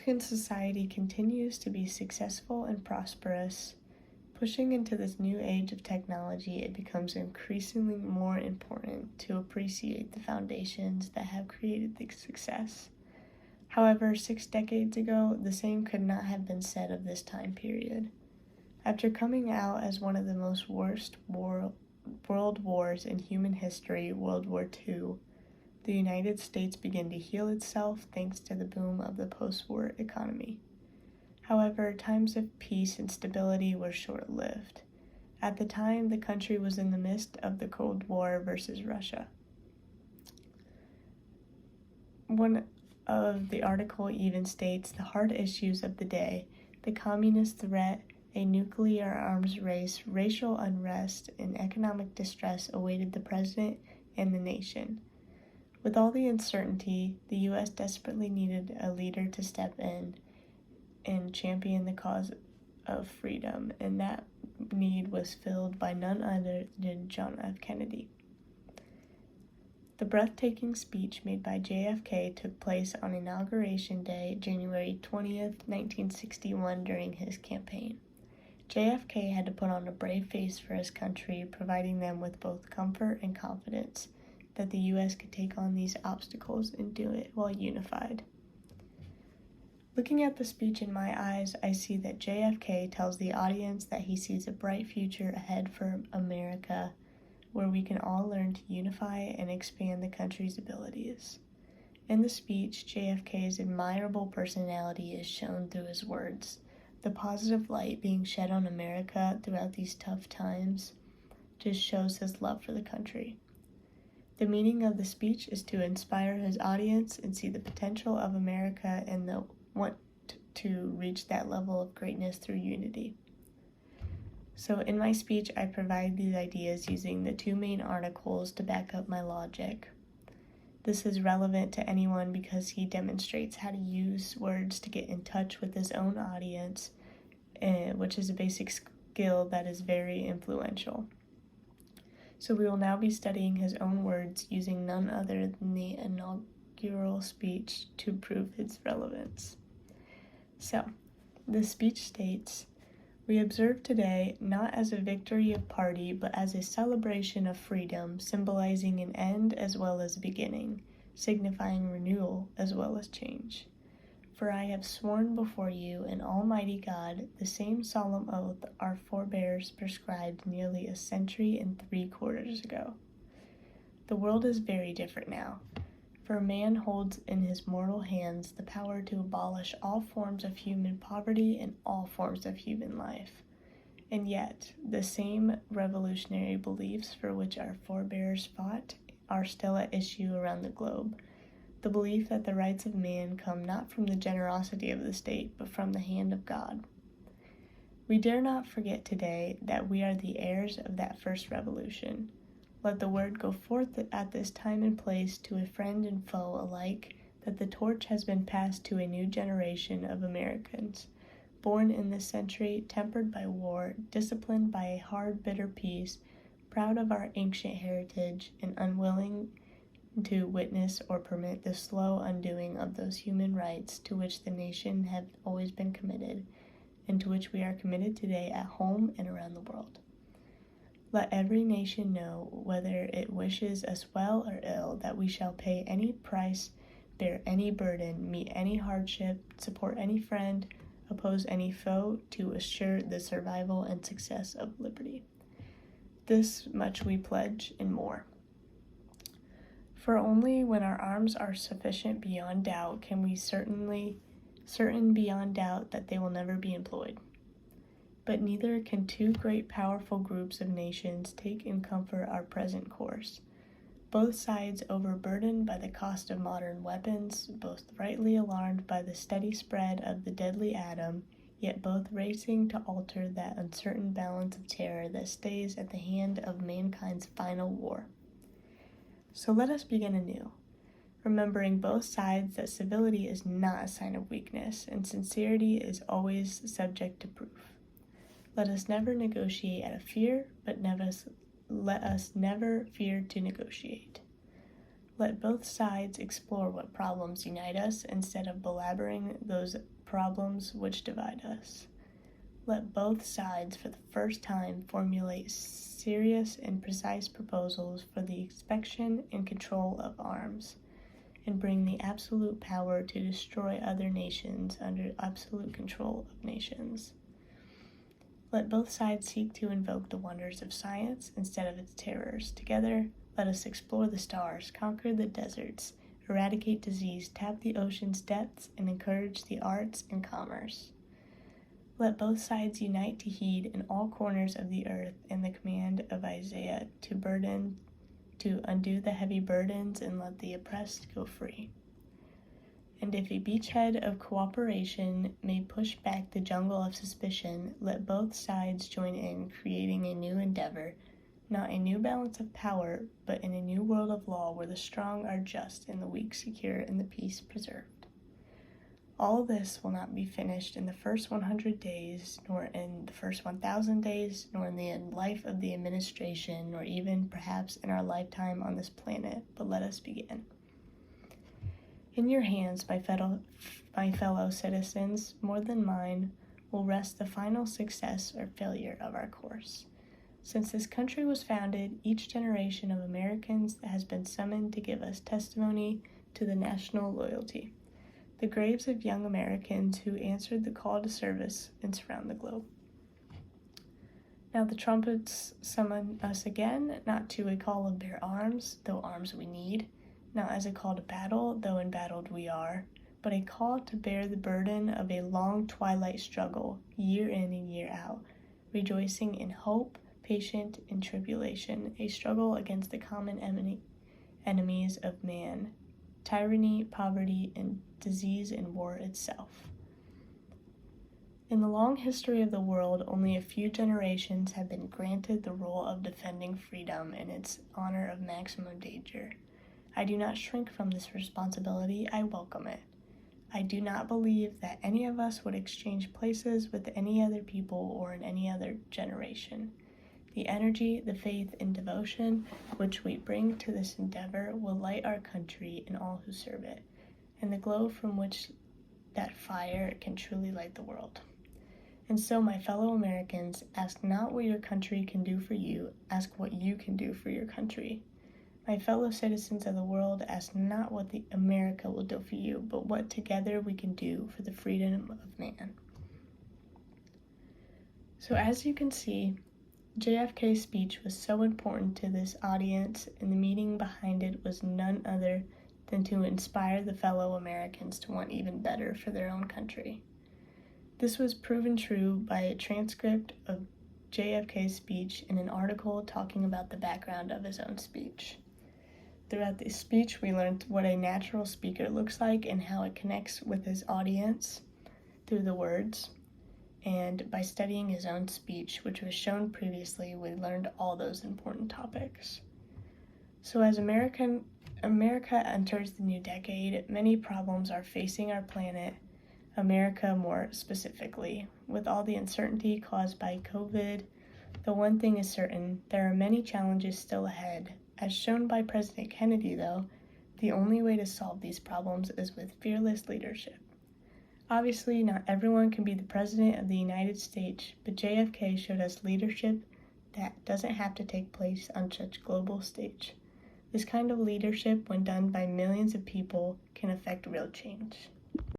American society continues to be successful and prosperous. Pushing into this new age of technology, it becomes increasingly more important to appreciate the foundations that have created the success. However, 6 decades ago, the same could not have been said of this time period. After coming out as one of the most worst world wars in human history, World War II, the United States began to heal itself thanks to the boom of the post-war economy. However, times of peace and stability were short-lived. At the time, the country was in the midst of the Cold War versus Russia. One of the article even states the hard issues of the day: the communist threat, a nuclear arms race, racial unrest, and economic distress awaited the president and the nation. With all the uncertainty, the U.S. desperately needed a leader to step in and champion the cause of freedom, and that need was filled by none other than John F. Kennedy. The breathtaking speech made by JFK took place on Inauguration Day, January 20th, 1961, during his campaign. JFK had to put on a brave face for his country, providing them with both comfort and confidence that the U.S. could take on these obstacles and do it while unified. Looking at the speech in my eyes, I see that JFK tells the audience that he sees a bright future ahead for America, where we can all learn to unify and expand the country's abilities. In the speech, JFK's admirable personality is shown through his words. The positive light being shed on America throughout these tough times just shows his love for the country. The meaning of the speech is to inspire his audience and see the potential of America and the want to reach that level of greatness through unity. So in my speech, I provide these ideas using the 2 main articles to back up my logic. This is relevant to anyone because he demonstrates how to use words to get in touch with his own audience, which is a basic skill that is very influential. So we will now be studying his own words using none other than the inaugural speech to prove its relevance. So, the speech states, "We observe today not as a victory of party, but as a celebration of freedom, symbolizing an end as well as a beginning, signifying renewal as well as change. For I have sworn before you and Almighty God the same solemn oath our forebears prescribed nearly a century and 3/4 ago. The world is very different now, for man holds in his mortal hands the power to abolish all forms of human poverty and all forms of human life. And yet, the same revolutionary beliefs for which our forebears fought are still at issue around the globe. The belief that the rights of man come not from the generosity of the state, but from the hand of God. We dare not forget today that we are the heirs of that first revolution. Let the word go forth at this time and place to a friend and foe alike that the torch has been passed to a new generation of Americans, born in this century, tempered by war, disciplined by a hard, bitter peace, proud of our ancient heritage, and unwilling to witness or permit the slow undoing of those human rights to which the nation have always been committed, and to which we are committed today at home and around the world. Let every nation know, whether it wishes us well or ill, that we shall pay any price, bear any burden, meet any hardship, support any friend, oppose any foe, to assure the survival and success of liberty. This much we pledge and more. For only when our arms are sufficient beyond doubt can we certain beyond doubt that they will never be employed. But neither can 2 great powerful groups of nations take in comfort our present course. Both sides overburdened by the cost of modern weapons, both rightly alarmed by the steady spread of the deadly atom, yet both racing to alter that uncertain balance of terror that stays at the hand of mankind's final war. So let us begin anew, remembering both sides that civility is not a sign of weakness, and sincerity is always subject to proof. Let us never negotiate out of fear, but let us never fear to negotiate. Let both sides explore what problems unite us instead of belaboring those problems which divide us. Let both sides for the first time formulate serious and precise proposals for the inspection and control of arms, and bring the absolute power to destroy other nations under absolute control of nations. Let both sides seek to invoke the wonders of science instead of its terrors. Together, let us explore the stars, conquer the deserts, eradicate disease, tap the ocean's depths, and encourage the arts and commerce. Let both sides unite to heed in all corners of the earth in the command of Isaiah to undo the heavy burdens and let the oppressed go free. And if a beachhead of cooperation may push back the jungle of suspicion, let both sides join in creating a new endeavor, not a new balance of power, but in a new world of law where the strong are just and the weak secure and the peace preserved. All this will not be finished in the first 100 days, nor in the first 1,000 days, nor in the life of the administration, nor even perhaps in our lifetime on this planet, but let us begin. In your hands, my fellow citizens, more than mine, will rest the final success or failure of our course. Since this country was founded, each generation of Americans has been summoned to give us testimony to the national loyalty. The graves of young Americans who answered the call to service and surround the globe. Now the trumpets summon us again, not to a call of bear arms, though arms we need, not as a call to battle, though embattled we are, but a call to bear the burden of a long twilight struggle, year in and year out, rejoicing in hope, patient in tribulation, a struggle against the common enemies of man, tyranny, poverty, and disease and war itself. In the long history of the world, only a few generations have been granted the role of defending freedom in its honor of maximum danger. I do not shrink from this responsibility, I welcome it. I do not believe that any of us would exchange places with any other people or in any other generation. The energy, the faith, and devotion which we bring to this endeavor will light our country and all who serve it, and the glow from which that fire can truly light the world. And so, my fellow Americans, ask not what your country can do for you, ask what you can do for your country. My fellow citizens of the world, ask not what America will do for you, but what together we can do for the freedom of man. So as you can see, JFK's speech was so important to this audience, and the meaning behind it was none other than to inspire the fellow Americans to want even better for their own country. This was proven true by a transcript of JFK's speech and an article talking about the background of his own speech. Throughout the speech, we learned what a natural speaker looks like and how it connects with his audience through the words. And by studying his own speech, which was shown previously, we learned all those important topics. So as America enters the new decade, many problems are facing our planet, America more specifically. With all the uncertainty caused by COVID, the one thing is certain, there are many challenges still ahead. As shown by President Kennedy, though, the only way to solve these problems is with fearless leadership. Obviously, not everyone can be the President of the United States, but JFK showed us leadership that doesn't have to take place on such a global stage. This kind of leadership, when done by millions of people, can affect real change.